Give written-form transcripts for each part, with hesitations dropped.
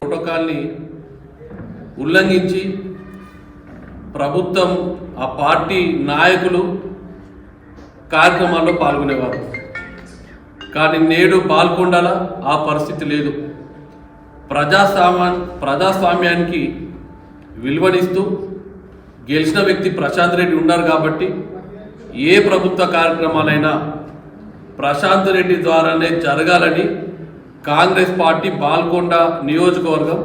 ప్రోటోకాల్ని ఉల్లంఘించి ప్రభుత్వం ఆ పార్టీ నాయకులు కార్యక్రమాల్లో పాల్గొనేవారు. కానీ నేడు పాల్గొండాల ఆ పరిస్థితి లేదు. ప్రజాస్వామ్యానికి విలువనిస్తూ గెలిచిన వ్యక్తి ప్రశాంత్ రెడ్డి ఉన్నారు కాబట్టి ఏ ప్రభుత్వ కార్యక్రమాలైనా ప్రశాంత్ రెడ్డి ద్వారానే జరగాలని కాంగ్రెస్ పార్టీ బాల్కొండ నియోజకవర్గం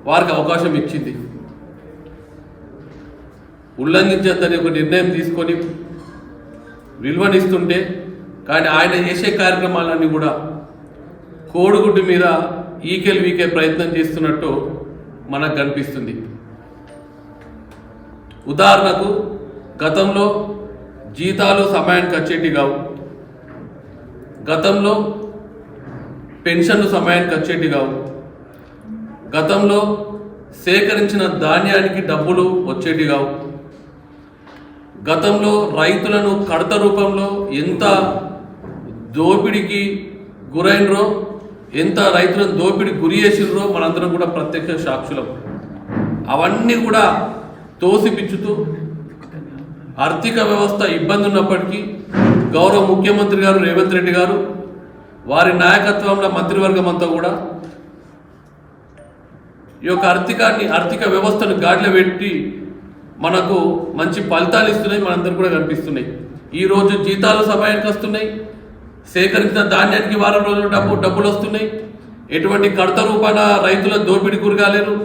వారికి అవకాశం ఇచ్చింది. ఉల్లంఘించద్దని ఒక నిర్ణయం తీసుకొని విలువనిస్తుంటే కానీ ఆయన చేసే కార్యక్రమాలన్నీ కూడా కోడిగుడ్డు మీద ఈకెల్ వీకే ప్రయత్నం చేస్తున్నట్టు మనకు కనిపిస్తుంది. ఉదాహరణకు గతంలో జీతాలు సమయానికి వచ్చేటి కావు, గతంలో పెన్షన్లు సమయానికి వచ్చేటి కావు, గతంలో సేకరించిన ధాన్యానికి డబ్బులు వచ్చేటి కావు, గతంలో రైతులను కడత రూపంలో ఎంత దోపిడికి గురైనరో, ఎంత రైతులను దోపిడికి గురి చేసినరో మనందరం కూడా ప్రత్యక్ష సాక్షులం. అవన్నీ కూడా తోసిపిచ్చుతూ ఆర్థిక వ్యవస్థ ఇబ్బంది ఉన్నప్పటికీ గౌరవ ముఖ్యమంత్రి గారు రేవంత్ రెడ్డి గారు వారి నాయకత్వంలో మంత్రివర్గం అంతా కూడా ఈ యొక్క ఆర్థిక వ్యవస్థను గాడిలో పెట్టి మనకు మంచి ఫలితాలు ఇస్తున్నాయి, మనందరూ కూడా కనిపిస్తున్నాయి. ఈరోజు జీతాలు సమయానికి వస్తున్నాయి, సేకరించిన ధాన్యానికి వారం రోజులు డబ్బులు వస్తున్నాయి, ఎటువంటి కడత రూపాన రైతుల దోపిడీ గురిగాలేరు.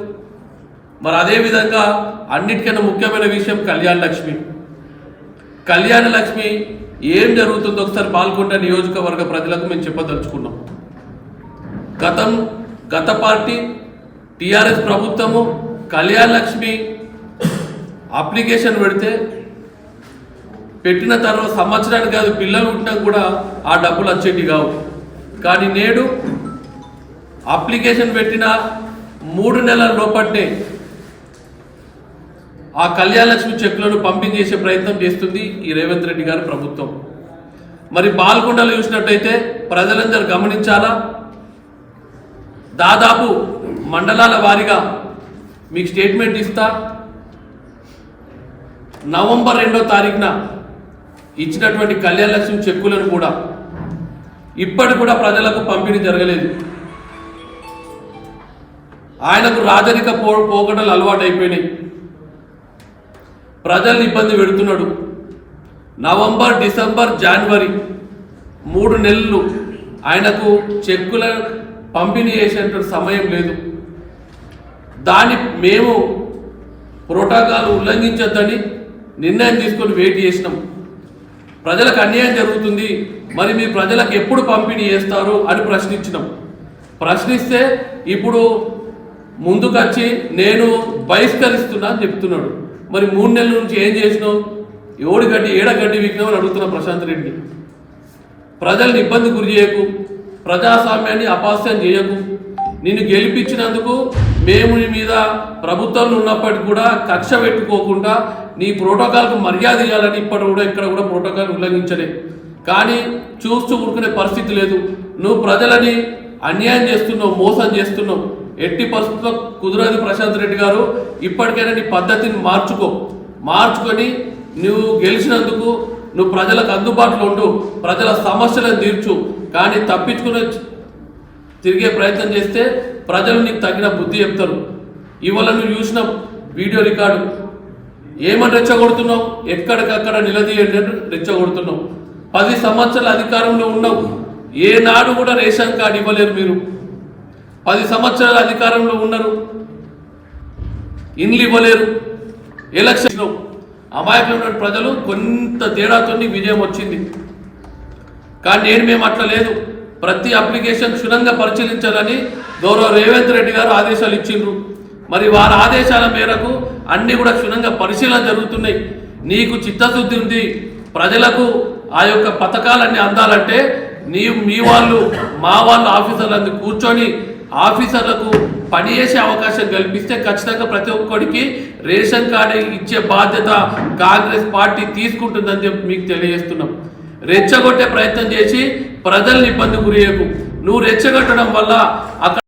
మరి అదేవిధంగా అన్నిటికన్నా ముఖ్యమైన విషయం కళ్యాణ లక్ష్మి ఏం జరుగుతుందో ఒకసారి పాల్గొండ నియోజకవర్గ ప్రజలకు మేము చెప్పదలుచుకున్నాం. గత పార్టీ టీఆర్ఎస్ ప్రభుత్వము కళ్యాణ లక్ష్మి అప్లికేషన్ పెట్టిన తర్వాత సంవత్సరానికి కాదు పిల్లలు ఉంటున్నా కూడా ఆ డబ్బులు వచ్చేటి కావు. కానీ నేడు అప్లికేషన్ పెట్టిన 3 నెలల లోపట్నే ఆ కళ్యాణ లక్ష్మి చెక్కులను పంపిణీ చేసే ప్రయత్నం చేస్తుంది ఈ రేవంత్ రెడ్డి గారి ప్రభుత్వం. మరి బాల్కొండలో చూసినట్టయితే ప్రజలందరూ గమనించాలా, దాదాపు మండలాల వారీగా మీకు స్టేట్మెంట్ ఇస్తా. నవంబర్ 2వ తారీఖున ఇచ్చినటువంటి కళ్యాణ లక్ష్మి చెక్కులను కూడా ఇప్పటి కూడా ప్రజలకు పంపిణీ జరగలేదు. ఆయనకు రాజరిక పోకడలు అలవాటు అయిపోయినాయి, ప్రజల్ని ఇబ్బంది పెడుతున్నాడు. నవంబర్, డిసెంబర్, జనవరి 3 నెలలు ఆయనకు చెక్కుల పంపిణీ చేసేటువంటి సమయం లేదు. మేము ప్రోటోకాల్ ఉల్లంఘించొద్దని నిర్ణయం తీసుకొని వెయిట్ చేసినాం. ప్రజలకు అన్యాయం జరుగుతుంది, మరి మీ ప్రజలకు ఎప్పుడు పంపిణీ చేస్తారు అని ప్రశ్నిస్తే ఇప్పుడు ముందుకొచ్చి నేను బహిష్కరిస్తున్నా అని చెప్తున్నాడు. మరి 3 నెలల నుంచి ఏం చేసినావు, ఏడగడ్డి విఘ్నం అని అడుగుతున్నా ప్రశాంత్ రెడ్డి. ప్రజల్ని ఇబ్బంది గురి చేయకు, ప్రజాస్వామ్యాన్ని అపహాస్యం చేయకు. నిన్ను గెలిపించినందుకు మేము నీ మీద ప్రభుత్వంలో ఉన్నప్పటికీ కూడా కక్ష పెట్టుకోకుండా నీ ప్రోటోకాల్కు మర్యాద ఇవ్వాలని ఇక్కడ కూడా ప్రోటోకాల్ ఉల్లంఘించలే. కానీ చూస్తూ ఊరుకునే పరిస్థితి లేదు. నువ్వు ప్రజలని అన్యాయం చేస్తున్నావు, మోసం చేస్తున్నావు. ఎట్టి పరిస్థితుల్లో కుదరదు ప్రశాంత్ రెడ్డి గారు. ఇప్పటికైనా నీ పద్ధతిని మార్చుకొని నువ్వు గెలిచినందుకు నువ్వు ప్రజలకు అందుబాటులో ఉండు, ప్రజల సమస్యలను తీర్చు. కానీ తప్పించుకుని తిరిగే ప్రయత్నం చేస్తే ప్రజలు నీకు తగిన బుద్ధి చెప్తారు. ఇవాళ నువ్వు చూసిన వీడియో రికార్డు ఏమని రెచ్చగొడుతున్నావు, ఎక్కడికక్కడ నిలదీయండి రెచ్చగొడుతున్నావు. 10 సంవత్సరాల అధికారంలో ఉన్నావు, ఏనాడు కూడా రేషన్ కార్డు ఇవ్వలేరు మీరు. 10 సంవత్సరాల అధికారంలో ఉన్నారు, ఇండ్లు ఇవ్వలేరు. ఎలక్షన్ అమాయకమైన ప్రజలు కొంత తేడాతో విజయం వచ్చింది. కానీ మేము అట్లా లేదు. ప్రతి అప్లికేషన్ క్షుణ్ణంగా పరిశీలించాలని గౌరవ రేవంత్ రెడ్డి గారు ఆదేశాలు ఇచ్చిండ్రు. మరి వారి ఆదేశాల మేరకు అన్నీ కూడా క్షుణ్ణంగా పరిశీలన జరుగుతున్నాయి. నీకు చిత్తశుద్ధి ఉంది, ప్రజలకు ఆ యొక్క పథకాలన్నీ అందాలంటే మీ వాళ్ళు మా వాళ్ళు ఆఫీసర్లందరూ కూర్చొని ఆఫీసర్లకు పనిచేసే అవకాశం కల్పిస్తే ఖచ్చితంగా ప్రతి ఒక్కరికి రేషన్ కార్డు ఇచ్చే బాధ్యత కాంగ్రెస్ పార్టీ తీసుకుంటుందని చెప్పి మీకు తెలియజేస్తున్నాం. రెచ్చగొట్టే ప్రయత్నం చేసి ప్రజల్ని ఇబ్బంది గురియకు. నువ్వు రెచ్చగొట్టడం వల్ల అక్కడ